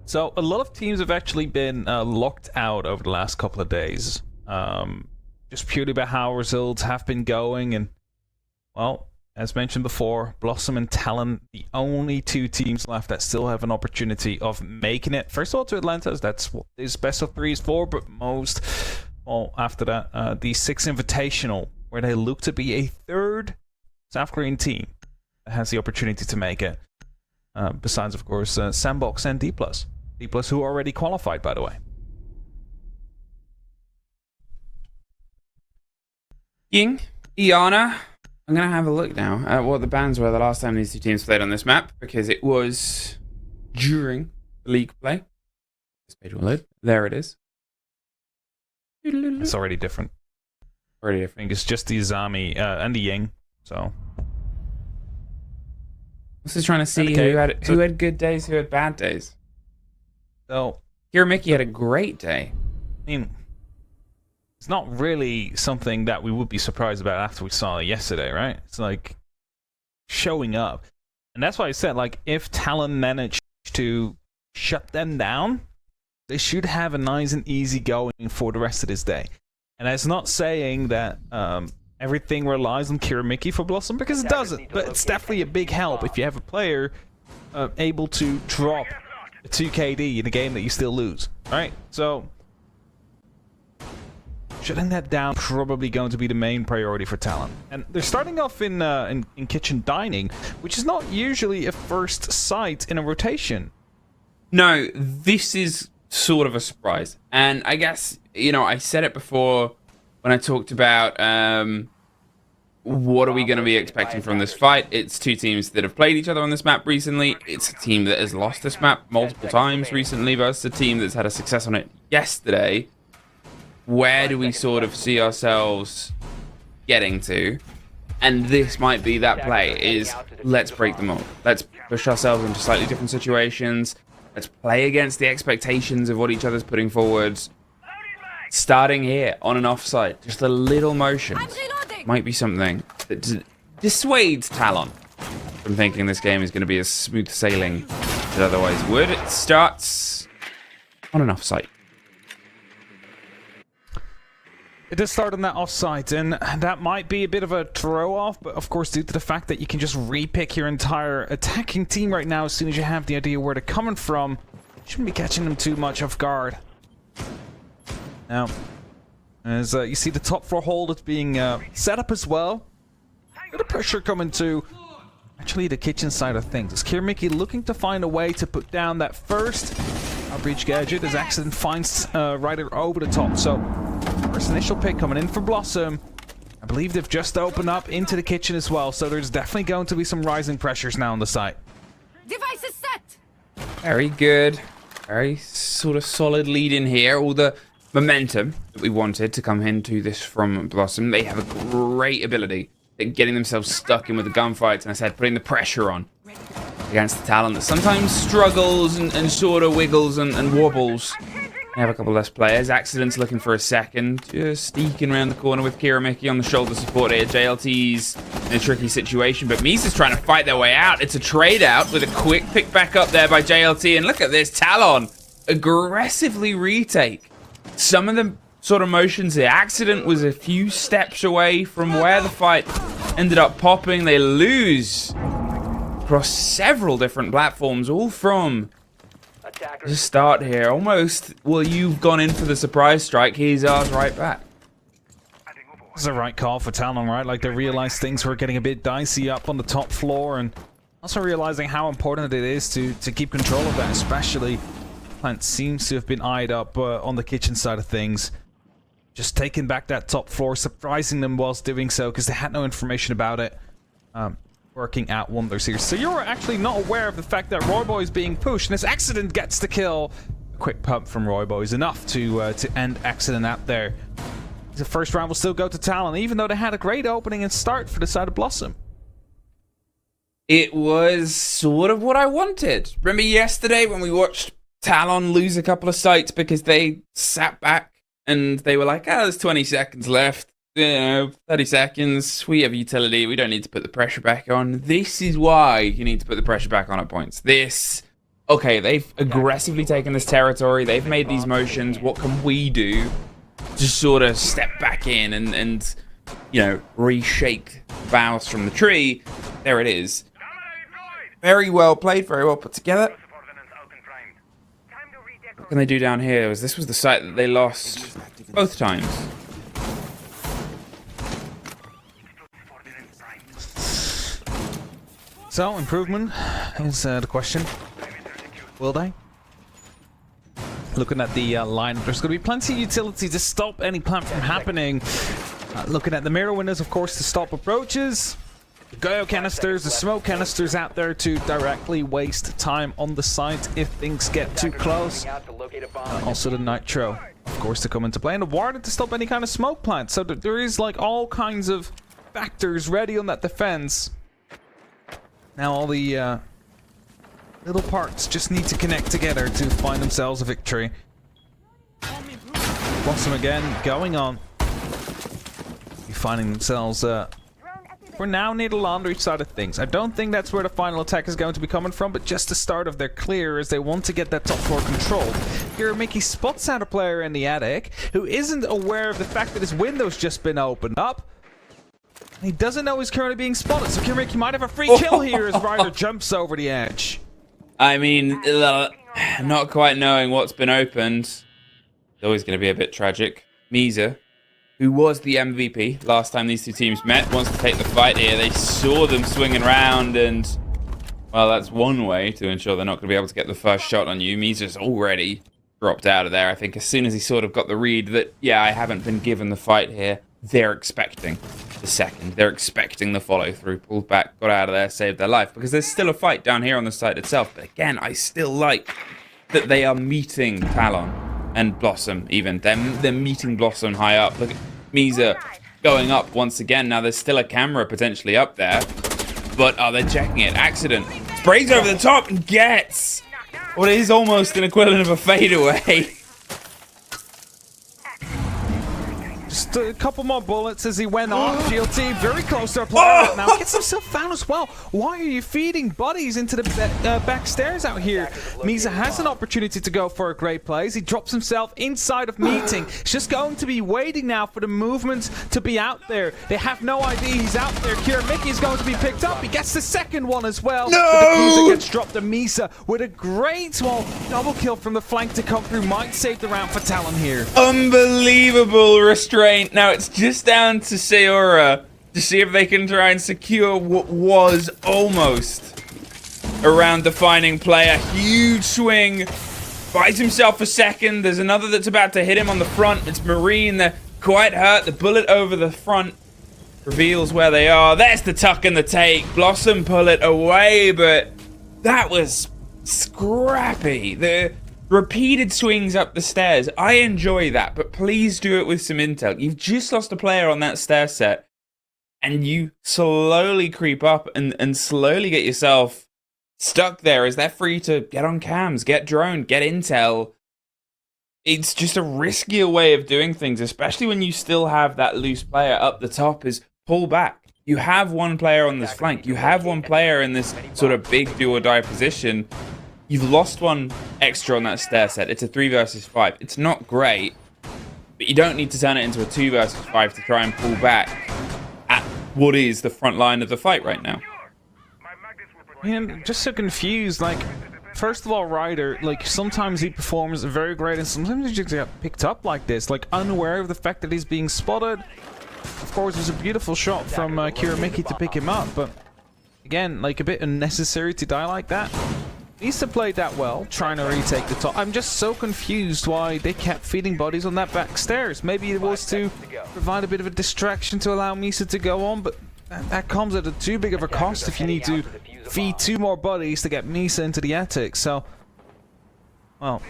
So a lot of teams have actually been locked out over the last couple of days, just purely by how results have been going. And well, as mentioned before, BlossoM and Talon, the only two teams left that still have an opportunity of making it. First of all, to Atlantis, that's what this best of three is for. But most, well, after that, the Six Invitational, where they look to be a third South Korean team that has the opportunity to make it. Besides, of course, Sandbox and D+. D+, who already qualified, by the way. Ying, Iana. I'm going to have a look now at what the bans were the last time these two teams played on this map, because it was during the league play. This page will load. There it is. It's already different. Already I different. think it's just the Izami and the Ying, so... I was just trying to see Okay, who had good days, who had bad days. So, Mickey had a great day. I mean, it's not really something that we would be surprised about after we saw it yesterday, right? It's like showing up. And that's why I said, like, if Talon managed to shut them down, they should have a nice and easy going for the rest of this day. And that's not saying that everything relies on Mickey for BlossoM, because it doesn't. But it's definitely a big help if you have a player able to drop a 2 KD in a game that you still lose, right? So shutting that down probably going to be the main priority for Talon. And they're starting off in kitchen dining, which is not usually a first sight in a rotation. No, this is sort of a surprise. And I guess, you know, I said it before when I talked about what are we going to be expecting from this fight. It's two teams that have played each other on this map recently. It's a team that has lost this map multiple times recently versus a team that's had a success on it yesterday. Where do we sort of see ourselves getting to? And this might be that play, is let's break them all. Let's push ourselves into slightly different situations. Let's play against the expectations of what each other's putting forwards. Starting here on an offside, just a little motion might be something that dissuades Talon from thinking this game is going to be as smooth sailing as it otherwise would. It starts on an offside. It does start on that offside, and that might be a bit of a throw-off, but of course due to the fact that you can just repick your entire attacking team right now as soon as you have the idea where they're coming from, you shouldn't be catching them too much off guard. Now, as you see the top floor hold, it's being set up as well. Bit of pressure coming to actually the kitchen side of things. Is Mickey looking to find a way to put down that first breach gadget as Accident finds Ryder over the top. So, first initial pick coming in for BlossoM. I believe they've just opened up into the kitchen as well, so there's definitely going to be some rising pressures now on the site. Device is set. Very good. Very sort of solid lead in here. All the momentum that we wanted to come into this from BlossoM. They have a great ability at getting themselves stuck in with the gunfights, and I said putting the pressure on against the Talon that sometimes struggles and sort of wiggles and wobbles. They have a couple less players. Accident's looking for a second. Just sneaking around the corner with Mickey on the shoulder support here. JLT's in a tricky situation, but Misa's trying to fight their way out. It's a trade out with a quick pick back up there by JLT, and look at this, Talon aggressively retake some of the sort of motions. The Accident was a few steps away from where the fight ended up popping. They lose across several different platforms, all from the start here. Almost, well, you've gone in for the surprise strike. He's ours right back. It's the right call for Talon, right? Like, they realized things were getting a bit dicey up on the top floor, and also realizing how important it is to keep control of that, especially plant seems to have been eyed up on the kitchen side of things. Just taking back that top floor, surprising them whilst doing so, because they had no information about it. Working out wonders here. So you're actually not aware of the fact that Royboy is being pushed, and this Accident gets the kill. A quick pump from Royboy is enough to end Accident out there. The first round will still go to Talon, even though they had a great opening and start for the side of BlossoM. It was sort of what I wanted. Remember yesterday when we watched Talon lose a couple of sites because they sat back and they were like, there's 20 seconds left. You know, 30 seconds. We have utility. We don't need to put the pressure back on. This is why you need to put the pressure back on at points. This okay, they've aggressively taken this territory. They've made these motions. What can we do to sort of step back in and you know, reshake boughs from the tree? There it is. Very well played, very well put together. What can they do down here? This was the site that they lost both times. So, improvement is the question. Will they? Looking at the line, there's going to be plenty of utility to stop any plant from happening. Looking at the mirror windows, of course, to stop approaches. The Goyo canisters, the smoke canisters out there to directly waste time on the site if things get too close. Also the nitro, of course, to come into play. And the water to stop any kind of smoke plant. So there is like all kinds of factors ready on that defense. Now all the little parts just need to connect together to find themselves a victory. BlossoM again, going on. Finding themselves, for now, near the laundry side of things. I don't think that's where the final attack is going to be coming from, but just the start of their clear as they want to get that top floor controlled. Here, Mickey spots out a player in the attic who isn't aware of the fact that his window's just been opened up. He doesn't know he's currently being spotted, so Kirmiki might have a free kill here as Ryder jumps over the edge. I mean, not quite knowing what's been opened. It's always going to be a bit tragic. Misa, who was the MVP last time these two teams met, wants to take the fight here. They saw them swinging around, and, well, that's one way to ensure they're not going to be able to get the first shot on you. Misa's already dropped out of there. I think as soon as he sort of got the read that, yeah, I haven't been given the fight here, they're expecting the second. They're expecting the follow-through. Pulled back, got out of there, saved their life. Because there's still a fight down here on the site itself. But again, I still like that they are meeting Talon and BlossoM even. They're meeting BlossoM high up. Look at Misa going up once again. Now there's still a camera potentially up there. But they're checking it. Accident. Sprays over the top and gets what is almost an equivalent of a fadeaway. Just a couple more bullets as he went off. GLT very close to our player right now. Gets himself found as well. Why are you feeding buddies into the back stairs out here? Misa has an opportunity to go for a great plays. He drops himself inside of meeting. He's just going to be waiting now for the movement to be out there. They have no idea he's out there. Kirmiki is going to be picked up. He gets the second one as well. No! The diffuser gets dropped to Misa with a great double kill from the flank to come through. Might save the round for Talon here. Unbelievable restraint. Now it's just down to Sayora to see if they can try and secure what was almost a round-defining play. A huge swing. Buys himself a second. There's another that's about to hit him on the front. It's Marine. They're quite hurt. The bullet over the front reveals where they are. There's the tuck and the take. BlossoM pull it away, but that was scrappy. The repeated swings up the stairs. I enjoy that, but please do it with some intel. You've just lost a player on that stair set, and you slowly creep up and slowly get yourself stuck there as they're free to get on cams, get drone, get intel. It's just a riskier way of doing things, especially when you still have that loose player up the top, is pull back. You have one player on this flank. You have one player in this sort of big do or die position. You've lost one extra on that stair set. It's a 3 versus 5. It's not great, but you don't need to turn it into a 2 versus 5 to try and pull back at what is the front line of the fight right now. Man, just so confused. Like, first of all, Ryder, like, sometimes he performs very great and sometimes he just get picked up like this, like, unaware of the fact that he's being spotted. Of course, it was a beautiful shot from Kirmiki to pick him up, but again, like, a bit unnecessary to die like that. Misa played that well, trying to retake the top. I'm just so confused why they kept feeding bodies on that back stairs. Maybe it was to provide a bit of a distraction to allow Misa to go on, but that comes at a too big of a cost if you need to feed 2 more bodies to get Misa into the attic. So, well,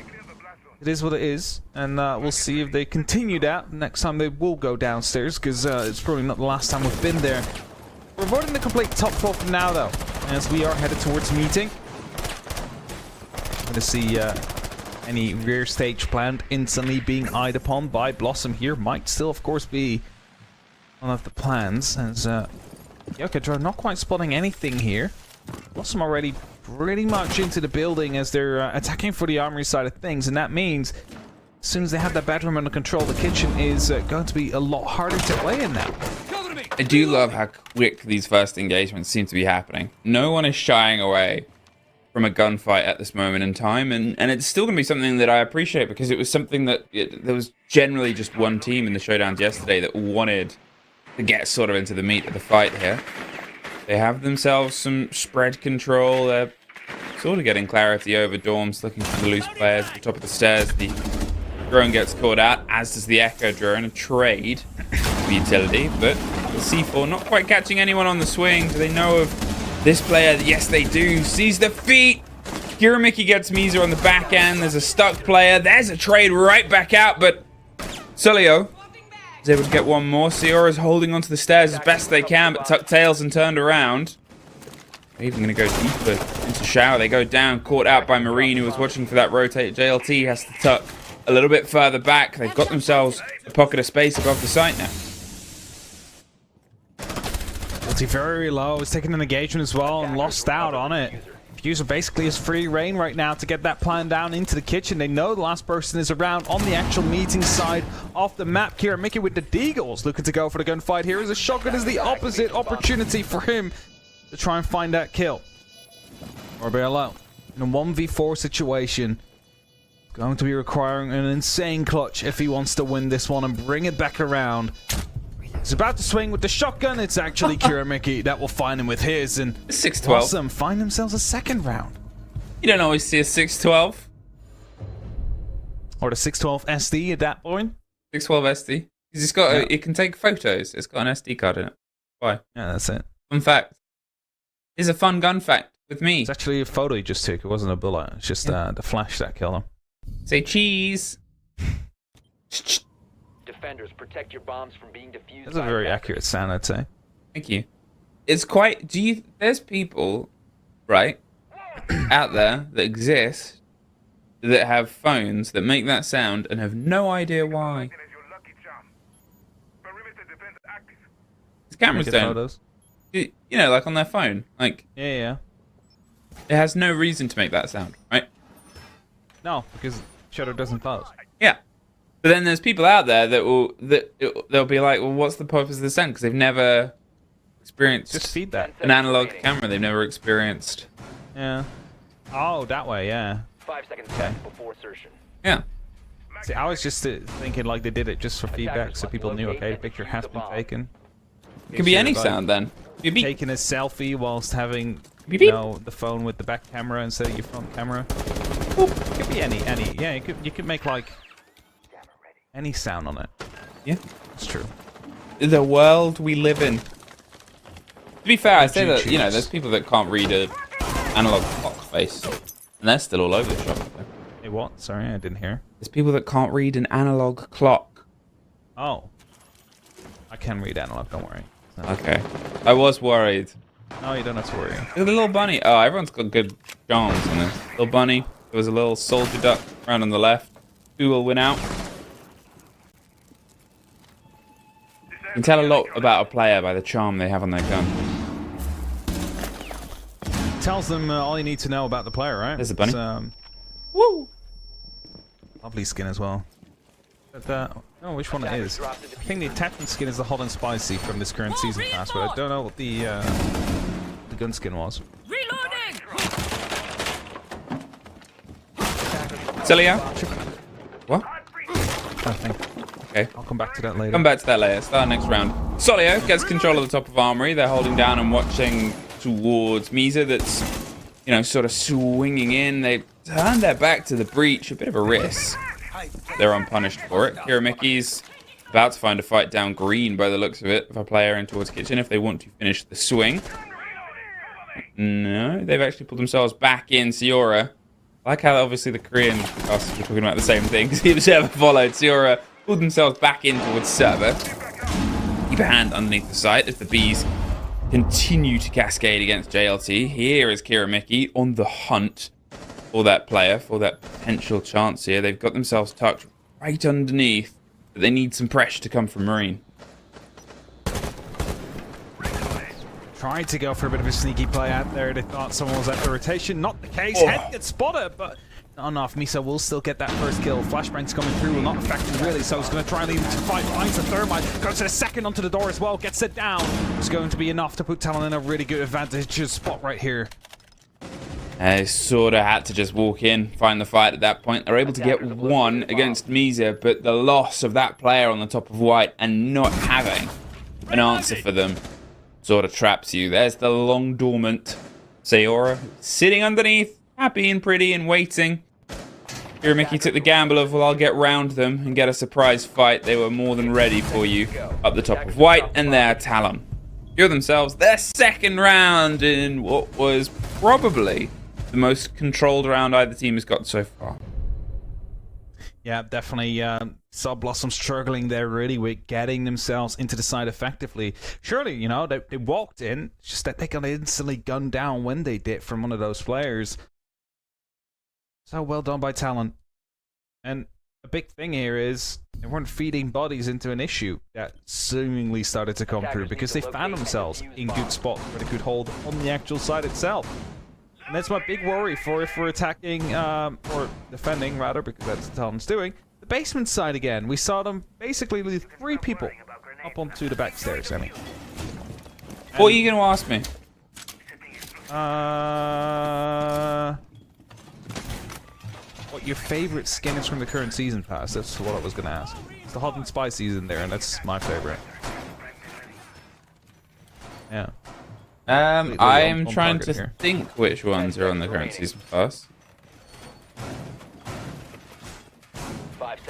it is what it is, and we'll see if they continue that. Next time they will go downstairs, because it's probably not the last time we've been there. We're avoiding the complete top floor for now, though, as we are headed towards meeting. To see any rear stage planned instantly being eyed upon by BlossoM here might still, of course, be one of the plans. As Yoka not quite spotting anything here. BlossoM already pretty much into the building as they're attacking for the armory side of things, and that means as soon as they have that bedroom under control, the kitchen is going to be a lot harder to play in now. I do love how quick these first engagements seem to be happening. No one is shying away from a gunfight at this moment in time, and it's still going to be something that I appreciate, because it was something that there was generally just one team in the showdowns yesterday that wanted to get sort of into the meat of the fight here. They have themselves some spread control. They're sort of getting clarity over dorms, looking for the loose players at the top of the stairs. The drone gets caught out, as does the Echo drone. A trade for utility, but the C4 not quite catching anyone on the swing. Do they know of this player? Yes, they do. Sees the feet. Kiramiki gets Misa on the back end. There's a stuck player. There's a trade right back out, but Solio is able to get one more. Siora's holding onto the stairs as best they can, but tucked tails and turned around. They're even going to go deeper into shower. They go down, caught out by Marine, who was watching for that rotate. JLT has to tuck a little bit further back. They've got themselves a pocket of space above the site now. JLT very low. He's taking an engagement as well and lost out on it. Fuser basically has free reign right now to get that plan down into the kitchen. They know the last person is around on the actual meeting side of the map. Kiramiki with the Deagles looking to go for the gunfight here. As a shotgun is the opposite opportunity for him to try and find that kill. Or be alone. In a 1v4 situation, going to be requiring an insane clutch if he wants to win this one and bring it back around. He's about to swing with the shotgun. It's actually Kiramiki that will find him with his, and 612. BlossoM find themselves a second round. You don't always see a 612. Or the 612 SD at that point. 612 SD. It's got it can take photos. It's got an SD card in it. Why? Yeah, that's it. Fun fact. Here's a fun gun fact with me. It's actually a photo he just took. It wasn't a bullet. It's just the flash that killed him. Say cheese. Defenders, protect your bombs from being defused. That's a very accurate sound, I'd say. Thank you. It's quite... There's people, right, out there that exist that have phones that make that sound and have no idea why. These cameras don't. Photos. You know, like on their phone. Like, Yeah. it has no reason to make that sound, right? No, because shutter doesn't close. Yeah. But then there's people out there they'll be like, well, what's the purpose of the sound? Because they've never experienced Just feed that. an analog camera. They've never experienced. Yeah. Oh, that way, yeah. 5 seconds left before insertion. Yeah. See, I was just thinking like they did it just for feedback, so people knew, okay, the picture has been taken. It could be any sound then. Beep, beep. Taking a selfie whilst having, Beep, you beep. know, the phone with the back camera instead of your front camera. It could be any. Yeah, you could make like any sound on it. Yeah. It's true. The world we live in. To be fair, I say that, you know, choose? there's people that can't read an analog clock face. And they're still all over the shop. Hey, what? Sorry, I didn't hear. There's people that can't read an analog clock. Oh. I can read analog, don't worry. No. Okay. I was worried. No, you don't have to worry. Look at the little bunny. Oh, everyone's got good charms on this. Little bunny. There was a little soldier duck around on the left. Who will win out? You can tell a lot about a player by the charm they have on their gun. Tells them all you need to know about the player, right? There's a bunny. It's, Woo! lovely skin as well. But, I don't know which one it is. I think the attachment skin is the hot and spicy from this current season pass, but I don't know what the gun skin was. Reloading! Celia? What? Nothing. Okay. I'll come back to that later. Come back to that later. Start next round. Solio gets control of the top of Armory. They're holding down and watching towards Misa that's, you know, sort of swinging in. They turn their back to the breach. A bit of a risk. They're unpunished for it. Kiramiki's about to find a fight down green by the looks of it. Of a player in towards kitchen if they want to finish the swing. No, they've actually pulled themselves back in. Siora. I like how obviously the Korean casters were talking about the same thing. Because the observer followed. Siora pulled themselves back in towards server. Keep a hand underneath the site as the bees continue to cascade against JLT. Here is Kiramiki on the hunt for that player, for that potential chance here. They've got themselves tucked right underneath, but they need some pressure to come from Marine. tried to go for a bit of a sneaky play out there. They thought someone was at the rotation. Not the case. Head gets spotted, but not enough. Misa will still get that first kill. Flashbang's coming through will not affect him really, so he's going to try and lead him to fight. Finds the thermite. Goes to the second onto the door as well. Gets it down. It's going to be enough to put Talon in a really good advantageous spot right here. They sort of had to just walk in, find the fight at that point. They're able to get one against Misa, but the loss of that player on the top of white and not having an answer for them sort of traps you. There's the long dormant Sayora sitting underneath, happy and pretty and waiting. Here Mickey took the gamble of, well, I'll get round them and get a surprise fight. They were more than ready for you up the top of white, and there Talon secure themselves their second round in what was probably the most controlled round either team has got so far. Yeah, definitely saw BlossoM struggling there really with getting themselves into the side effectively. Surely, you know, they walked in, it's just that they got instantly gunned down when they did from one of those players. So well done by Talon. And a big thing here is they weren't feeding bodies into an issue that seemingly started to come through because they found themselves in good spots where they could hold on the actual side itself. And that's my big worry for if we're attacking, or defending rather, because that's what Talon's doing. The basement side again. We saw them basically leave 3 people up onto the back stairs, I mean. What are you going to ask me? What your favorite skin is from the current season pass? That's what I was going to ask. It's the hot and spicy in there, and that's my favorite. Yeah. I'm trying to think which ones are on the current season pass.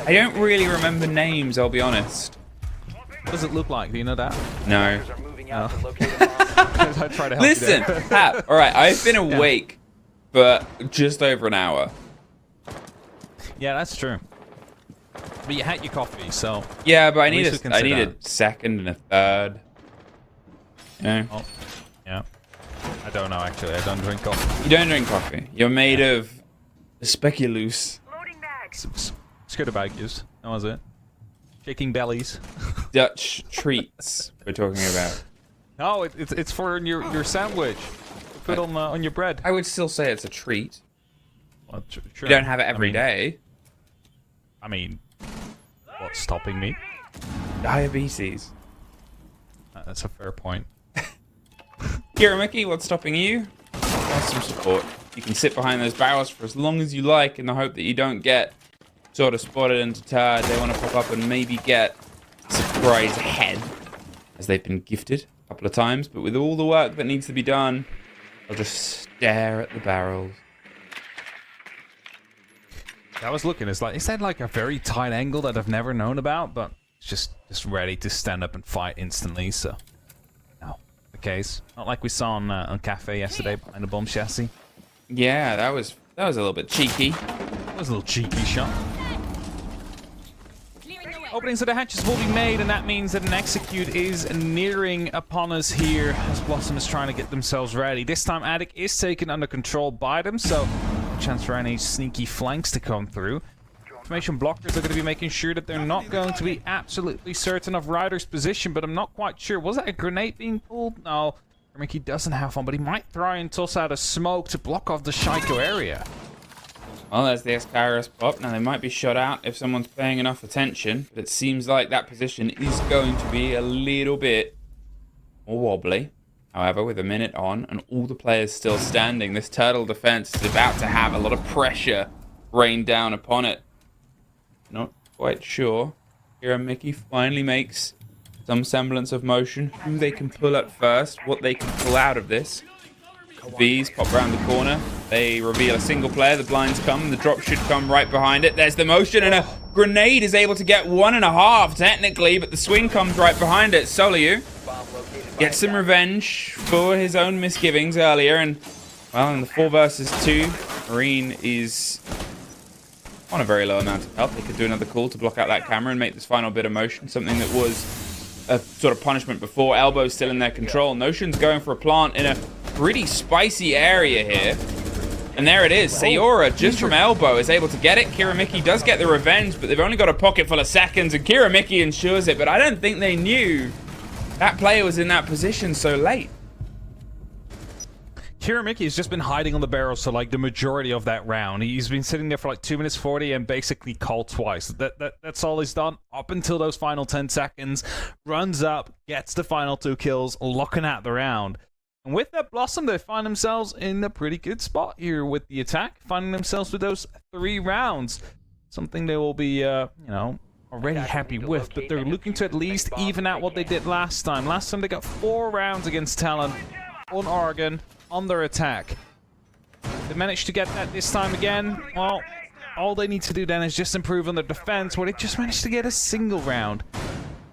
I don't really remember names, I'll be honest. What does it look like? Do you know that? No. I try to help Listen, you there. Hap, alright, I've been awake for just over an hour. Yeah, that's true. But you had your coffee, so... Yeah, but I need least we can a sit down. second and a third. You know? Oh, yeah. I don't know, actually. I don't drink coffee. You don't drink coffee. You're made of speculoos. Scared about gives. That was it. Shaking bellies. Dutch treats we're talking about. No, it's for your sandwich. Put on your bread. I would still say it's a treat. Well, sure. You don't have it every day. I mean, what's stopping me? Diabetes. That's a fair point. Kira Mickey, what's stopping you? Want some support. You can sit behind those barrels for as long as you like in the hope that you don't get sort of spotted and deterred. They want to pop up and maybe get a surprise head, as they've been gifted a couple of times. But with all the work that needs to be done, they'll just stare at the barrels. I was looking. Is that like a very tight angle that I've never known about? But it's just ready to stand up and fight instantly. So, no, the case. Not like we saw on Cafe yesterday behind the bomb chassis. Yeah, that was a little bit cheeky. That was a little cheeky shot. Openings of the hatches will be made, and that means that an execute is nearing upon us here as BlossoM is trying to get themselves ready. This time, Attic is taken under control by them, so no chance for any sneaky flanks to come through. Information blockers are going to be making sure that they're not going to be absolutely certain of Ryder's position, but I'm not quite sure. Was that a grenade being pulled? No. Mickey doesn't have one, but he might try and toss out a smoke to block off the Shaiko area. Well, there's the Escaris pop. Now, they might be shot out if someone's paying enough attention, but it seems like that position is going to be a little bit more wobbly. However, with a minute on and all the players still standing, this turtle defense is about to have a lot of pressure rain down upon it. Not quite sure. Here, Mickey finally makes some semblance of motion. Who they can pull up first, what they can pull out of this. Bees pop around the corner. They reveal a single player. The blinds come. The drop should come right behind it. There's the motion, and a grenade is able to get 1.5 technically, but the swing comes right behind it. Soliu gets some revenge for his own misgivings earlier, and well, in the 4 versus 2, Marine is on a very low amount of health. They could do another call to block out that camera and make this final bit of motion, something that was a sort of punishment before. Elbow's still in their control. Notion's going for a plant in a pretty spicy area here. And there it is. Sayora, just from elbow, is able to get it. Kira Mickey does get the revenge, but they've only got a pocket full of seconds, and Kira Mickey ensures it. But I don't think they knew that player was in that position so late. Kiramiki has just been hiding on the barrels for like the majority of that round. He's been sitting there for like 2 minutes 40 and basically called twice. That's all he's done up until those final 10 seconds. Runs up, gets the final 2 kills, looking at the round. And with that BlossoM, they find themselves in a pretty good spot here with the attack, finding themselves with those 3 rounds. Something they will be, you know, already happy with, but they're looking to at least even out what they did last time. Last time they got 4 rounds against Talon on Oregon on their attack. They managed to get that this time again. Well, all they need to do then is just improve on their defense, where they just managed to get a single round,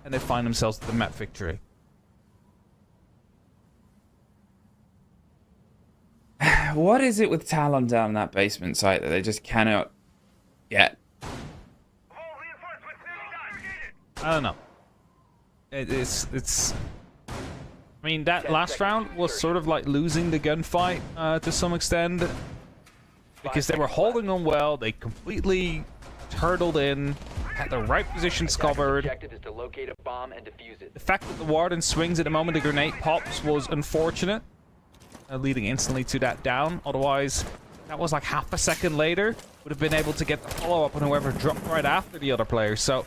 and they find themselves with the map victory. What is it with Talon down in that basement site that they just cannot get? I don't know. It's. I mean, that last round was sort of like losing the gunfight to some extent, because they were holding on well. They completely turtled in, had the right positions covered. Objective is to locate a bomb and defuse it. The fact that the warden swings at the moment the grenade pops was unfortunate, leading instantly to that down. Otherwise, that was like half a second later, would have been able to get the follow-up on whoever dropped right after the other player. So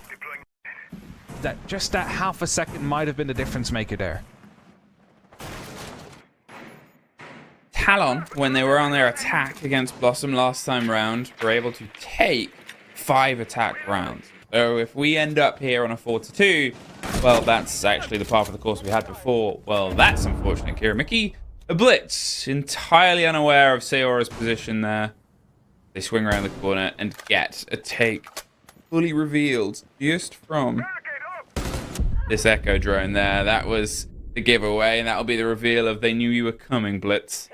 just that half a second might have been the difference maker there. Talon, when they were on their attack against BlossoM last time round, were able to take 5 attack rounds. So if we end up here on a 4-2, well, that's actually the path of the course we had before. Well, that's unfortunate. Kiramiki, a blitz, entirely unaware of Seora's position there. They swing around the corner and get a take fully revealed just from this Echo drone there. That was the giveaway, and that'll be the reveal of they knew you were coming, Blitz.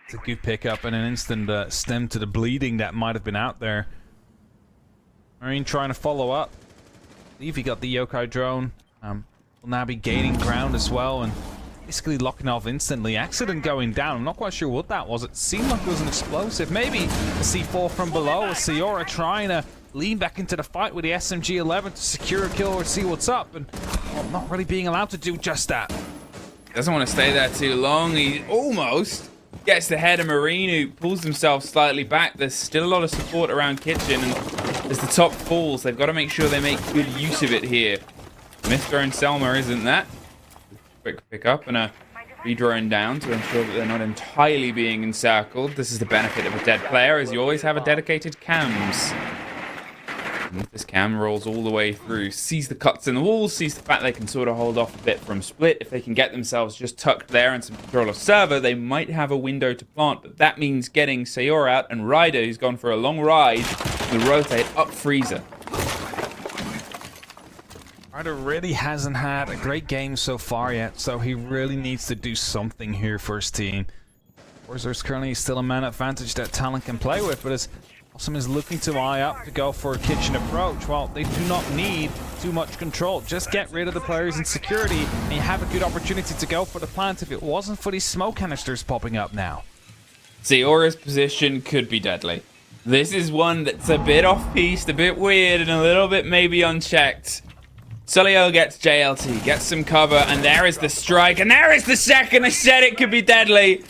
It's a good pickup and an instant stem to the bleeding that might have been out there. Marine trying to follow up. I believe he got the Yokai drone. Will now be gaining ground as well and basically locking off instantly. Accident going down. I'm not quite sure what that was. It seemed like it was an explosive. Maybe a C4 from below. A Seora trying to lean back into the fight with the SMG-11 to secure a kill or see what's up, and well, not really being allowed to do just that. Doesn't want to stay there too long. He almost gets the head of Marine, who pulls himself slightly back. There's still a lot of support around Kitchen, and as the top falls, they've got to make sure they make good use of it here. Myth-drone Selma isn't that. Quick pick up and a re-drone down to ensure that they're not entirely being encircled. This is the benefit of a dead player, as you always have a dedicated cams. And if this cam rolls all the way through, sees the cuts in the walls, sees the fact they can sort of hold off a bit from split. If they can get themselves just tucked there and some control of server, they might have a window to plant, but that means getting Seor out and Ryder, who's gone for a long ride, will rotate up Freezer. Ryder really hasn't had a great game so far yet, so he really needs to do something here for his team. Of course, there's currently still a man advantage that Talon can play with, but as BlossoM is looking to eye up to go for a kitchen approach, well, they do not need too much control. Just get rid of the players in security, and you have a good opportunity to go for the plant if it wasn't for these smoke canisters popping up now. Seora's position could be deadly. This is one that's a bit off-piste, a bit weird, and a little bit maybe unchecked. Solio gets JLT, gets some cover, and there is the strike, and there is the second. I said it could be deadly,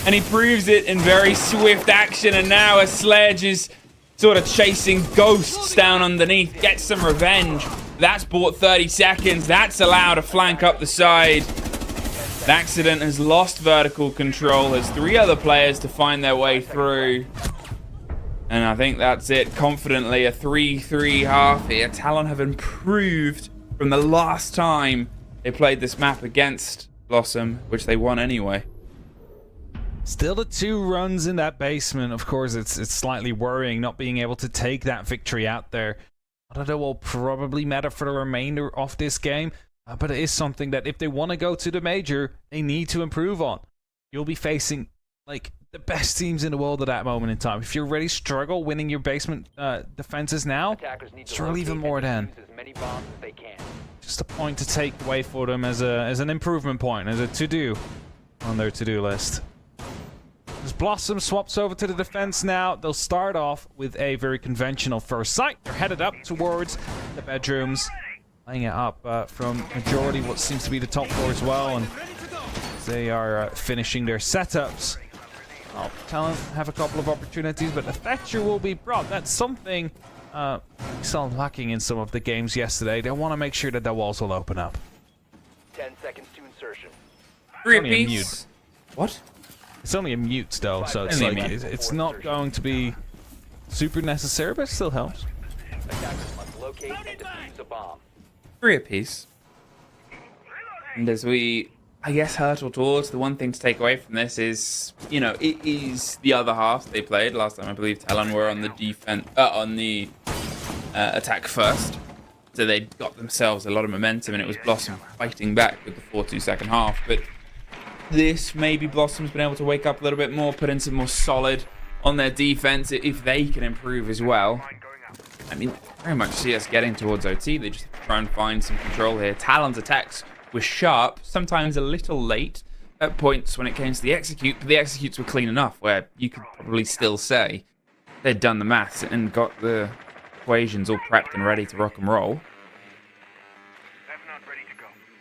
and he proves it in very swift action, and now a Sledge is sort of chasing ghosts down underneath, gets some revenge. That's bought 30 seconds. That's allowed a flank up the side. The Accident has lost vertical control. There's 3 other players to find their way through. And I think that's it. Confidently, a 3-3 half here. Talon have improved from the last time they played this map against BlossoM, which they won anyway. Still the 2 runs in that basement. Of course, it's slightly worrying not being able to take that victory out there. But it will probably matter for the remainder of this game. But it is something that if they want to go to the major, they need to improve on. You'll be facing like the best teams in the world at that moment in time. If you already struggle winning your basement defenses now, struggle even more then. Just a point to take away for them as an improvement point, as a to-do on their to-do list. As BlossoM swaps over to the defense now, they'll start off with a very conventional first sight. They're headed up towards the bedrooms, laying it up from majority what seems to be the top floor as well, and They are finishing their setups. Oh, Talon have a couple of opportunities, but the Thatcher will be brought. That's something we saw lacking in some of the games yesterday. They want to make sure that the walls will open up. 10 seconds to insertion. Three only a apiece. mute. What? It's only a mute, though, so it's Only a like mute. it's not going to be super necessary, but it still helps. Attackers must locate and defuse a bomb. 3 apiece. And as we, I guess, hurtle towards, the one thing to take away from this is, you know, it is the other half they played. Last time, I believe, Talon were on the defense, on the attack first. So they got themselves a lot of momentum, and it was BlossoM fighting back with the 4-2 second half. But this, maybe BlossoM's been able to wake up a little bit more, put in some more solid on their defense, if they can improve as well. I mean, very much see us getting towards OT. They just have to try and find some control here. Talon's attacks were sharp, sometimes a little late at points when it came to the execute, but the executes were clean enough where you could probably still say they'd done the maths and got the equations all prepped and ready to rock and roll.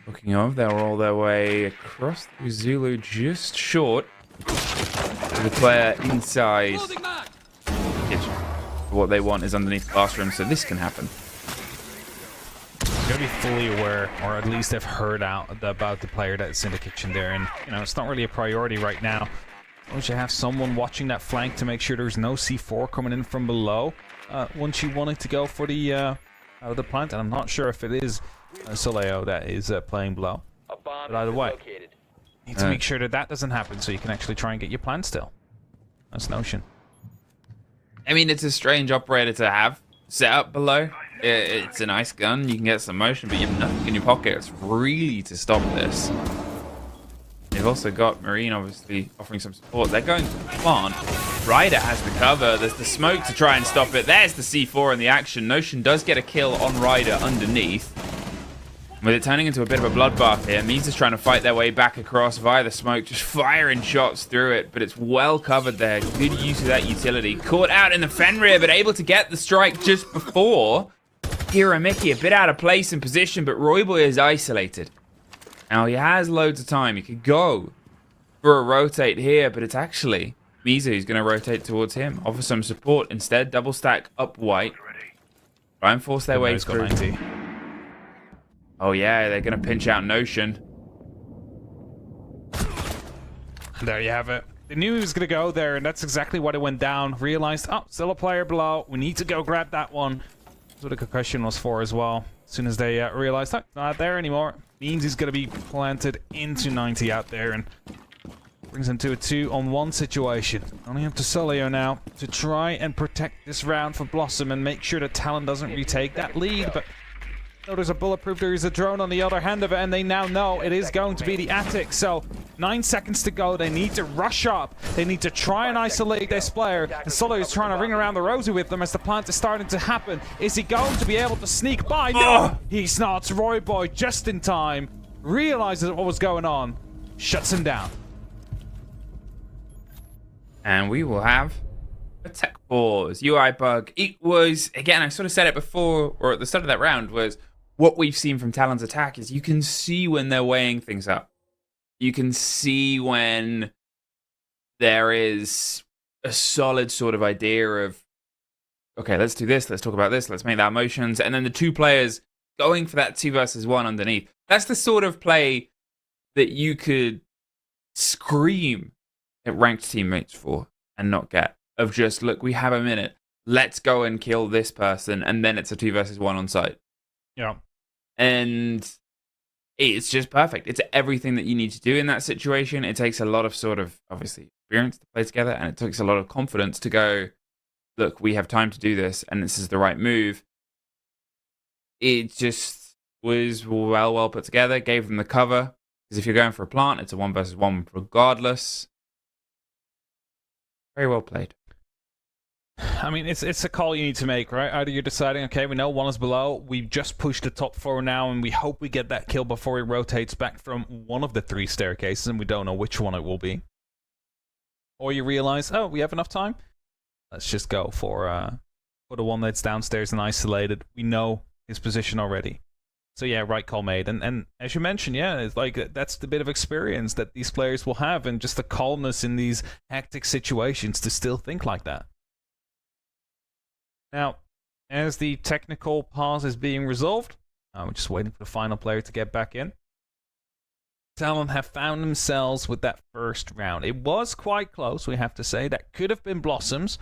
Looking of, they'll roll their way across through Zulu just short of the player inside kitchen. What they want is underneath the classroom, so this can happen. You're gonna be fully aware, or at least have heard out about the player that's in the kitchen there, and you know it's not really a priority right now. Once you have someone watching that flank to make sure there's no C4 coming in from below, once you wanted to go for the out of the plant, and I'm not sure if it is Soleo that is playing below. A bomb But either is way, located. you need to make sure that that doesn't happen, so you can actually try and get your plant still. That's Notion. I mean, it's a strange operator to have set up below. It's a nice gun, you can get some motion, but you have nothing in your pockets really to stop this. They've also got Marine, obviously, offering some support. They're going to plant. Ryder has the cover. There's the smoke to try and stop it. There's the C4 in the action. Notion does get a kill on Ryder underneath. With it turning into a bit of a bloodbath here, Means is trying to fight their way back across via the smoke, just firing shots through it, but it's well covered there. Good use of that utility. Caught out in the Fenrir, but able to get the strike just before. Hero Mickey a bit out of place in position, but Royboy is isolated. Now, he has loads of time. He could go for a rotate here, but it's actually Mizu who's going to rotate towards him. Offer some support instead. Double stack up white. Try and force their way through. 90. Oh, yeah, they're going to pinch out Notion. There you have it. They knew he was going to go there, and that's exactly what it went down. Realized, oh, still a player below. We need to go grab that one. That's what the concussion was for as well. As soon as they realized, oh, not there anymore. Means he's going to be planted into 90 out there, and brings him to a 2-on-1 situation. Only up to Solio now to try and protect this round for BlossoM and make sure that Talon doesn't retake that lead, but no, there's a bulletproof, there is a drone on the other hand of it, and they now know it is going to be the attic. So 9 seconds to go. They need to rush up. They need to try and isolate this player. And Solio is trying to ring around the rosy with them as the plant is starting to happen. Is he going to be able to sneak by? No, he's not. Royboy just in time realizes what was going on, shuts him down. And we will have a tech pause. UI bug. It was, again, I sort of said it before, or at the start of that round, was what we've seen from Talon's attack is you can see when they're weighing things up. You can see when there is a solid sort of idea of, okay, let's do this, let's talk about this, let's make that motions, and then the two players going for that 2 versus 1 underneath. That's the sort of play that you could scream at ranked teammates for and not get. Of just, look, we have a minute, let's go and kill this person, and then it's a 2 versus 1 on site. Yeah. And it's just perfect. It's everything that you need to do in that situation. It takes a lot of sort of, obviously, experience to play together, and it takes a lot of confidence to go, look, we have time to do this, and this is the right move. It just was well put together, gave them the cover, because if you're going for a plant, it's a 1 versus 1 regardless. Very well played. I mean, it's a call you need to make, right? Either you're deciding, okay, we know 1 is below, we've just pushed the top 4 now, and we hope we get that kill before he rotates back from one of the 3 staircases, and we don't know which one it will be. Or you realize, oh, we have enough time? Let's just go for the one that's downstairs and isolated. We know his position already. So yeah, right call made. And as you mentioned, yeah, it's like that's the bit of experience that these players will have, and just the calmness in these hectic situations to still think like that. Now, as the technical pause is being resolved, we're just waiting for the final player to get back in. Talon have found themselves with that first round. It was quite close, we have to say. That could have been BlossoM's.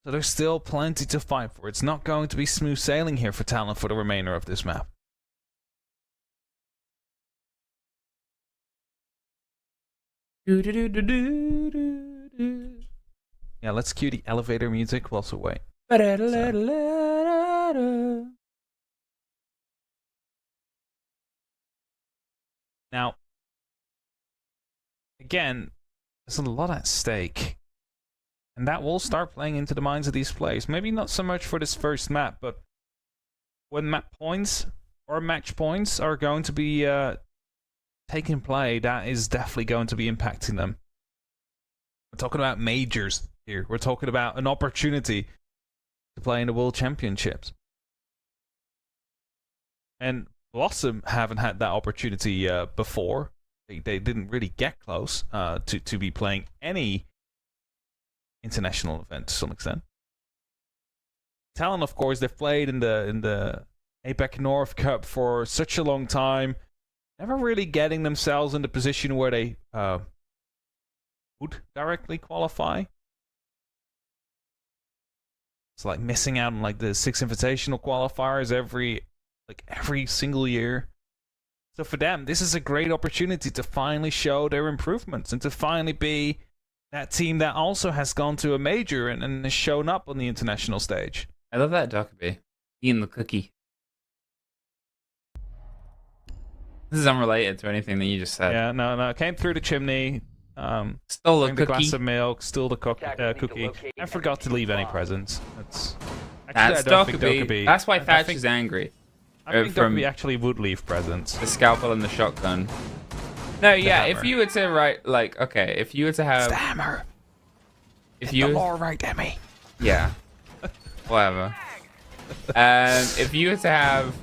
So there's still plenty to fight for. It's not going to be smooth sailing here for Talon for the remainder of this map. Yeah, let's cue the elevator music whilst we wait. Now, again, there's a lot at stake. And that will start playing into the minds of these players. Maybe not so much for this first map, but when map points or match points are going to be taking play, that is definitely going to be impacting them. We're talking about majors here. We're talking about an opportunity to play in the World Championships. And BlossoM haven't had that opportunity before. They didn't really get close to be playing any international event to some extent. Talon, of course, they've played in the APAC North Cup for such a long time, never really getting themselves in the position where they would directly qualify. It's like missing out on like the 6 invitational qualifiers every single year. So for them, this is a great opportunity to finally show their improvements and to finally be that team that also has gone to a major and has shown up on the international stage. I love that Dockerby. Eating the cookie. This is unrelated to anything that you just said. Yeah, no, came through the chimney. Stole a drank the cookie. glass of milk, stole the cookie. I forgot to leave any presents. That's I don't think Dockerby. That's why Thatch is angry. I think Dockerby actually would leave presents. The scalpel and the shotgun. No, yeah, if you were to write, like, okay, if you were to have... The hammer. If you... The law right, Emmy. Yeah. Whatever. If you were to have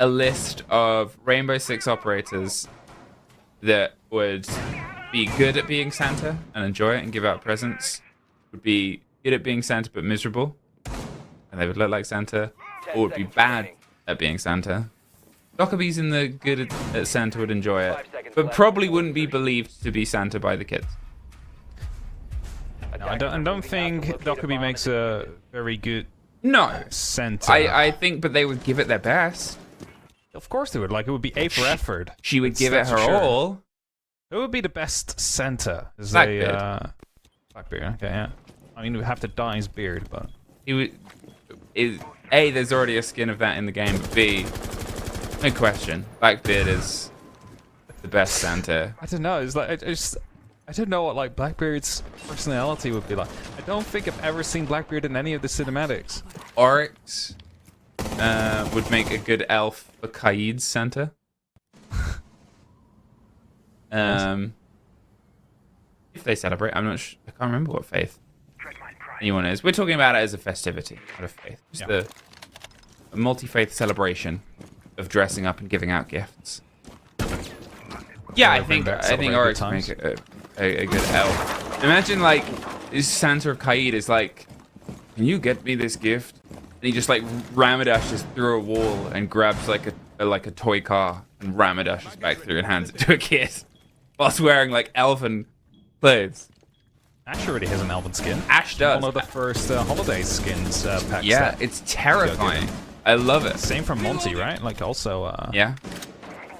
a list of Rainbow Six operators that would be good at being Santa and enjoy it and give out presents, would be good at being Santa but miserable, and they would look like Santa, or would be bad at being Santa, Dockerby's in the good at Santa would enjoy it, but probably wouldn't be believed to be Santa by the kids. No, I don't think Dockerby makes a very good Santa. I think, but they would give it their best. Of course they would. Like, it would be A for effort. She would give it her all. Who would be the best Santa? Blackbeard. Blackbeard, okay, yeah. I mean, we have to dye his beard, but... He would... A, there's already a skin of that in the game, but B, no question, Blackbeard is the best Santa. I don't know, it's like, I don't know what, like, Blackbeard's personality would be like. I don't think I've ever seen Blackbeard in any of the cinematics. Oryx would make a good elf for Kaid's Santa. If they celebrate, I'm not sure, I can't remember what faith anyone is. We're talking about it as a festivity, not a faith. Just a multi-faith celebration of dressing up and giving out gifts. Yeah, I think Oryx would make a good elf. Imagine like Santa of Kaid is like, can you get me this gift? And he just like ramadashes through a wall and grabs like a toy car and ramadashes back through and hands it to a kid whilst wearing like elven clothes. Ash already has an elven skin. Ash does. One of the first holiday skins packs. Yeah, it's terrifying. I love it. Same from Monty, right? Like also. Yeah.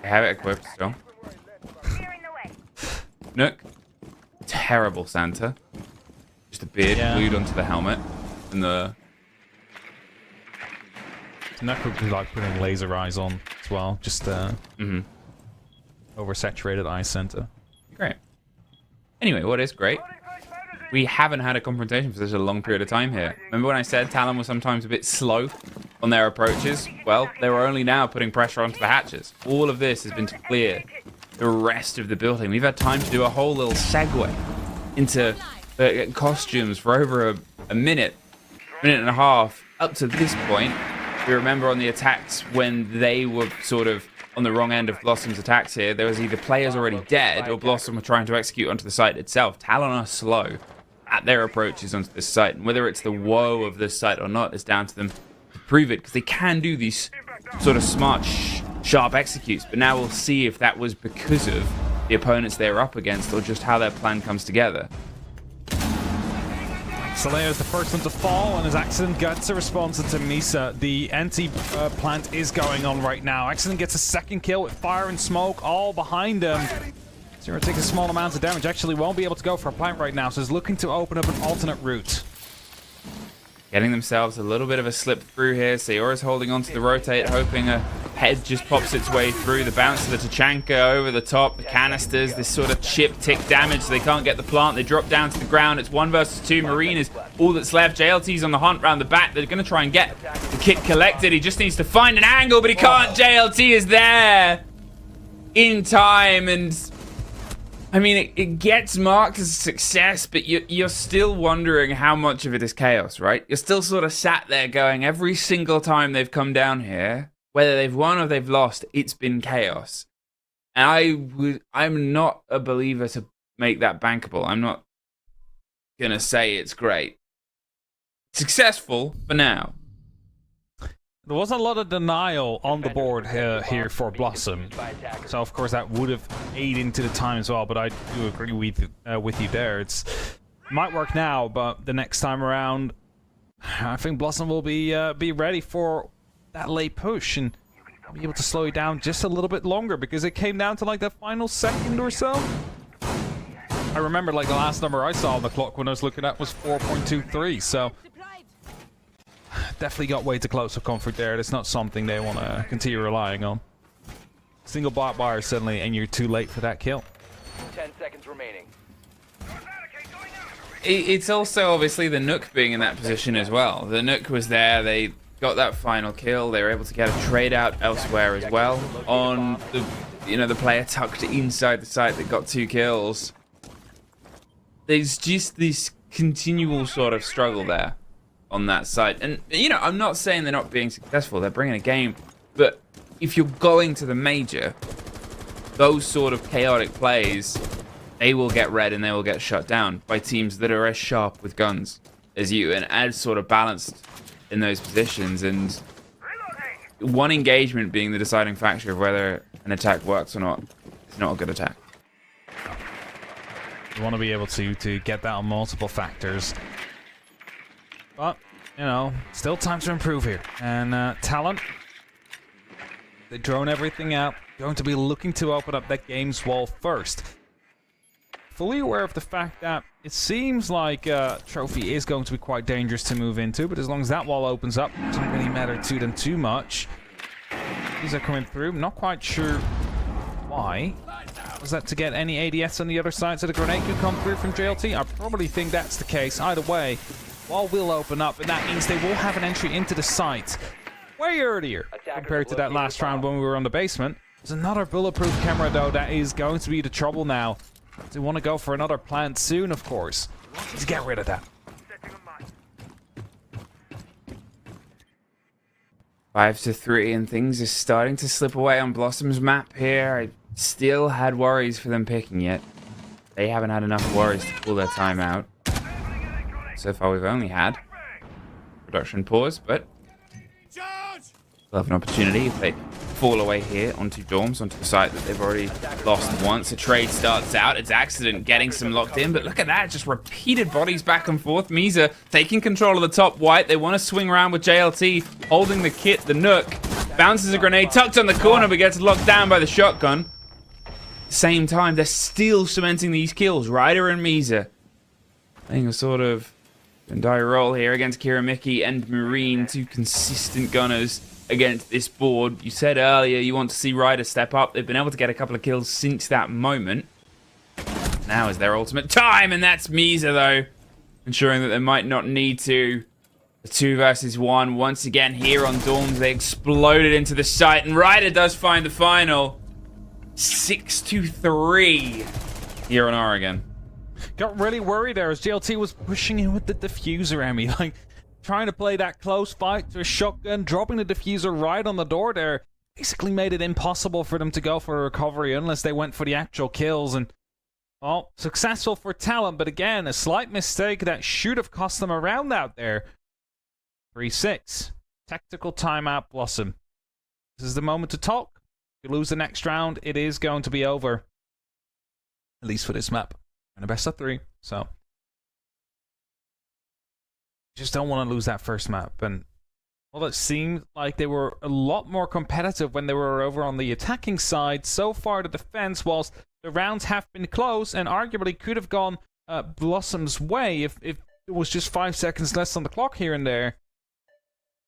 I have it equipped still. Nook. Terrible Santa. Just a beard glued onto the helmet. And the... Nook would be like putting laser eyes on as well. Just oversaturated eye center. Great. Anyway, what is great? We haven't had a confrontation for such a long period of time here. Remember when I said Talon was sometimes a bit slow on their approaches? Well, they were only now putting pressure onto the hatches. All of this has been to clear the rest of the building. We've had time to do a whole little segue into costumes for over a minute and a half up to this point. We remember on the attacks when they were sort of on the wrong end of BlossoM's attacks here, there was either players already dead or BlossoM were trying to execute onto the site itself. Talon are slow at their approaches onto this site, and whether it's the woe of this site or not is down to them to prove it, because they can do these sort of smart, sharp executes. But now we'll see if that was because of the opponents they're up against or just how their plan comes together. Soleo is the first one to fall, and as Accident gets a response into Misa, the anti-plant is going on right now. Accident gets a second kill with fire and smoke all behind him. Zero takes a small amount of damage, actually won't be able to go for a plant right now, so is looking to open up an alternate route. Getting themselves a little bit of a slip through here. Seora's holding on to the rotate, hoping a head just pops its way through. The bounce of the Tachanka over the top, the canisters, this sort of chip tick damage, so they can't get the plant. They drop down to the ground. It's 1 versus 2. Marine is all that's left. JLT's on the hunt round the back. They're going to try and get the kit collected. He just needs to find an angle, but he can't. JLT is there in time, and I mean, it gets marked as a success, but you're still wondering how much of it is chaos, right? You're still sort of sat there going, every single time they've come down here, whether they've won or they've lost, it's been chaos. And I'm not a believer to make that bankable. I'm not going to say it's great. Successful for now. There was a lot of denial on the board here for BlossoM, so of course that would have aided into the time as well, but I do agree with you there. It might work now, but the next time around, I think BlossoM will be ready for that late push and be able to slow it down just a little bit longer, because it came down to like the final second or so. I remember like the last number I saw on the clock when I was looking at was 4.23, so definitely got way too close for comfort there. That's not something they want to continue relying on. Single bot bar suddenly, and you're too late for that kill. 10 seconds remaining. It's also obviously the Nook being in that position as well. The Nook was there. They got that final kill. They were able to get a trade out elsewhere as well on the player tucked inside the site that got 2 kills. There's just this continual sort of struggle there on that side. And, I'm not saying they're not being successful. They're bringing a game. But if you're going to the major, those sort of chaotic plays, they will get read and they will get shut down by teams that are as sharp with guns as you and as sort of balanced in those positions. And one engagement being the deciding factor of whether an attack works or not is not a good attack. You want to be able to get that on multiple factors. But, still time to improve here. And Talon, they drone everything out. Going to be looking to open up that game's wall first. Fully aware of the fact that it seems like Trophy is going to be quite dangerous to move into, but as long as that wall opens up, it doesn't really matter to them too much. These are coming through. Not quite sure why. Was that to get any ADS on the other side so the grenade could come through from JLT? I probably think that's the case. Either way, wall will open up, and that means they will have an entry into the site way earlier compared to that last round when we were on the basement. There's another bulletproof camera, though, that is going to be the trouble now. They want to go for another plant soon, of course. Let's get rid of that. 5-3, and things are starting to slip away on BlossoM's map here. I still had worries for them picking it. They haven't had enough worries to pull their time out. So far, we've only had production pause, but they'll have an opportunity if they fall away here onto dorms, onto the site that they've already lost once. A trade starts out. It's Accident getting some locked in, but look at that. Just repeated bodies back and forth. Misa taking control of the top white. They want to swing around with JLT, holding the kit, the Nook. Bounces a grenade, tucked on the corner, but gets locked down by the shotgun. Same time, they're still cementing these kills. Ryder and Misa playing a sort of dire role here against Kiramiki and Marine, 2 consistent gunners against this board. You said earlier you want to see Ryder step up. They've been able to get a couple of kills since that moment. Now is their ultimate time, and that's Misa, though, ensuring that they might not need to. The 2 versus 1 once again here on Dorms. They exploded into the site, and Ryder does find the final. 6-3 here on Oregon. Got really worried there as JLT was pushing in with the diffuser at me. Like, trying to play that close fight to a shotgun, dropping the diffuser right on the door there, basically made it impossible for them to go for a recovery unless they went for the actual kills. And, well, successful for Talon, but again, a slight mistake that should have cost them a round out there. 3-6. Tactical timeout, BlossoM. This is the moment to talk. If you lose the next round, it is going to be over. At least for this map. And a best of 3, so just don't want to lose that first map. And well, it seemed like they were a lot more competitive when they were over on the attacking side. So far, the defense, whilst the rounds have been close and arguably could have gone BlossoM's way if it was just 5 seconds less on the clock here and there,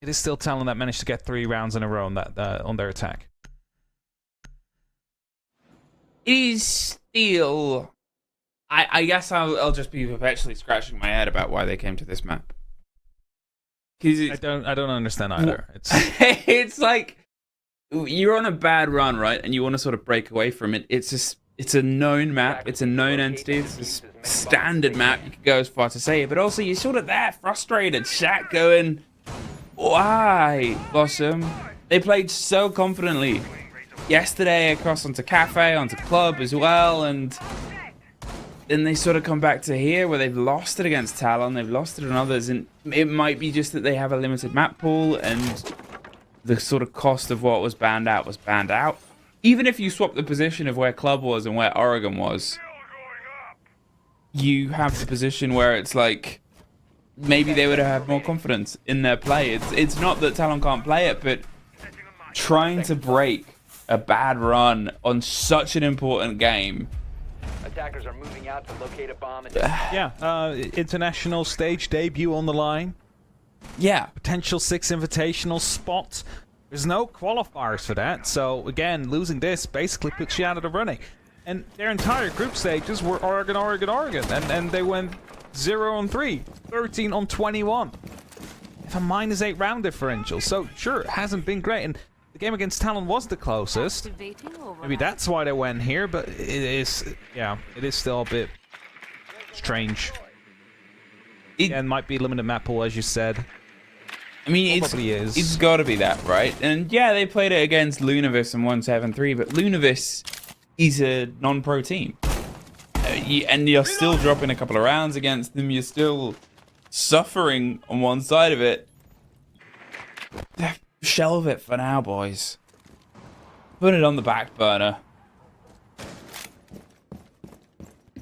it is still Talon that managed to get 3 rounds in a row on that on their attack. It is still... I guess I'll just be perpetually scratching my head about why they came to this map. I don't understand either. It's like you're on a bad run, right? And you want to sort of break away from it. It's a known map. It's a known entity. It's a standard map. You could go as far to say it, but also you're sort of there, frustrated, Shaq going, why, BlossoM? They played so confidently yesterday across onto Cafe, onto Club as well, and then they sort of come back to here where they've lost it against Talon, they've lost it on others, and it might be just that they have a limited map pool and the sort of cost of what was banned out was banned out. Even if you swap the position of where Club was and where Oregon was, you have the position where it's like maybe they would have more confidence in their play. It's not that Talon can't play it, but trying to break a bad run on such an important game. Attackers are moving out to locate a bomb. And Yeah, international stage debut on the line. Yeah. Potential 6 invitational spot. There's no qualifiers for that, so again, losing this basically puts you out of the running. And their entire group stages were Oregon, Oregon, Oregon, and they went 0-3, 13-21. If a -8 round differential, so sure, it hasn't been great, and the game against Talon was the closest. Maybe that's why they went here, but it is still a bit strange. And might be limited map pool, as you said. I mean, it's got to be that, right? And yeah, they played it against Lunavis and 173, but Lunavis is a non-pro team. And you're still dropping a couple of rounds against them. You're still suffering on one side of it. Shelve it for now, boys. Put it on the back burner.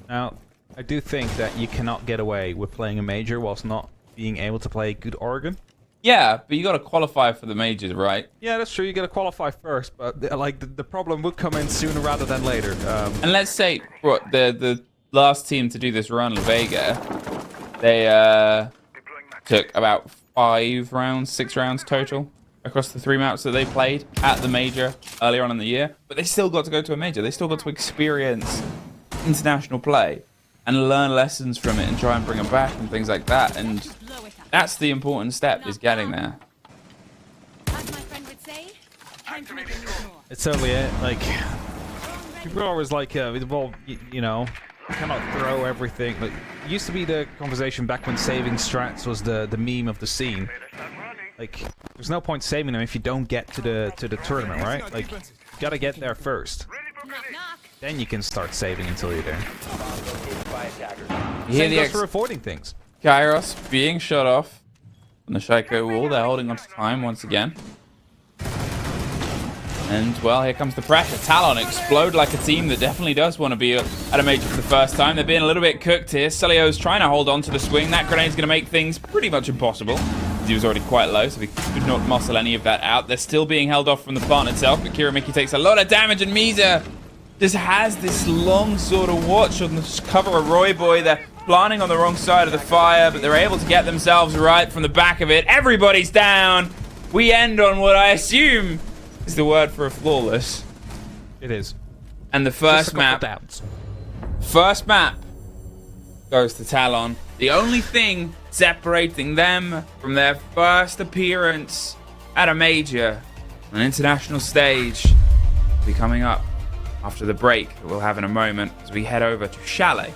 Now, I do think that you cannot get away with playing a major whilst not being able to play good Oregon. Yeah, but you got to qualify for the majors, right? Yeah, that's true. You got to qualify first, but like the problem would come in sooner rather than later. And let's say what the last team to do this run, La Vega, they took about 5 rounds, 6 rounds total across the 3 maps that they played at the major earlier on in the year. But they still got to go to a major. They still got to experience international play and learn lessons from it and try and bring them back and things like that. And that's the important step, is getting there. As my friend would say, time to make a move more. It's totally it. Like, people are always like, well, you know, you cannot throw everything. Like, it used to be the conversation back when saving strats was the meme of the scene. Like, there's no point saving them if you don't get to the tournament, right? Like, you gotta get there first. Knock, knock. Then you can start saving until you're there. You hear Same the goes for avoiding things. Kairos being shut off on the Shaiko wall. They're holding on to time once again. And, well, here comes the pressure. Talon explode like a team that definitely does want to be at a major for the first time. They're being a little bit cooked here. Celio's trying to hold on to the swing. That grenade's going to make things pretty much impossible. He was already quite low, so he could not muscle any of that out. They're still being held off from the plant itself, but Kiramiki takes a lot of damage, and Misa just has this long sort of watch on the cover of Roy Boy. They're planting on the wrong side of the fire, but they're able to get themselves right from the back of it. Everybody's down. We end on what I assume is the word for a flawless. It is. And the first map goes to Talon. The only thing separating them from their first appearance at a major, an international stage, will be coming up after the break that we'll have in a moment as we head over to Chalet